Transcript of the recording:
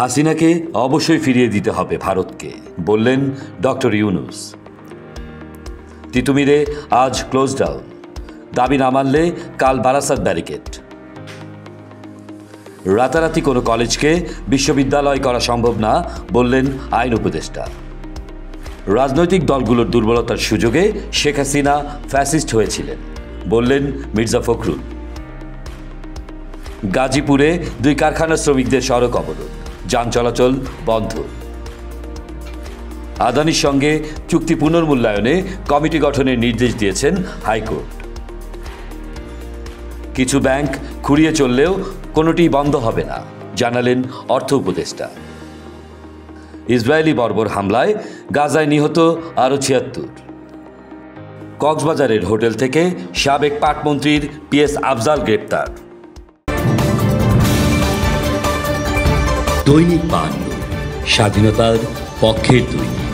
হাসিনাকে অবশ্যই ফিরিয়ে দিতে হবে ভারতকে, বললেন ডক্টর ইউনূস। তিতুমিরে আজ ক্লোজ ডাউন, দাবি না মানলে কাল বারাসাত ব্যারিকেড। রাতারাতি কোনো কলেজকে বিশ্ববিদ্যালয় করা সম্ভব না, বললেন আইন উপদেষ্টা। রাজনৈতিক দলগুলোর দুর্বলতার সুযোগে শেখ হাসিনা ফ্যাসিস্ট হয়েছিলেন, বললেন মির্জা ফখরুল। গাজীপুরে 2 কারখানার শ্রমিকদের সড়ক অবরোধ, যান চলাচল বন্ধ। আদানির সঙ্গে চুক্তি পুনর্মূল্যায়নে কমিটি গঠনের নির্দেশ দিয়েছেন হাইকোর্ট। কিছু ব্যাংক খুঁড়িয়ে চললেও কোনোটি বন্ধ হবে না, জানালেন অর্থ উপদেষ্টা। ইসরায়েলি বর্বর হামলায় গাজায় নিহত আরও 76। কক্সবাজারের হোটেল থেকে সাবেক পাটমন্ত্রীর PS আফজাল গ্রেপ্তার। দৈনিক বায়ান্ন, স্বাধীনতার পক্ষের দৈনিক।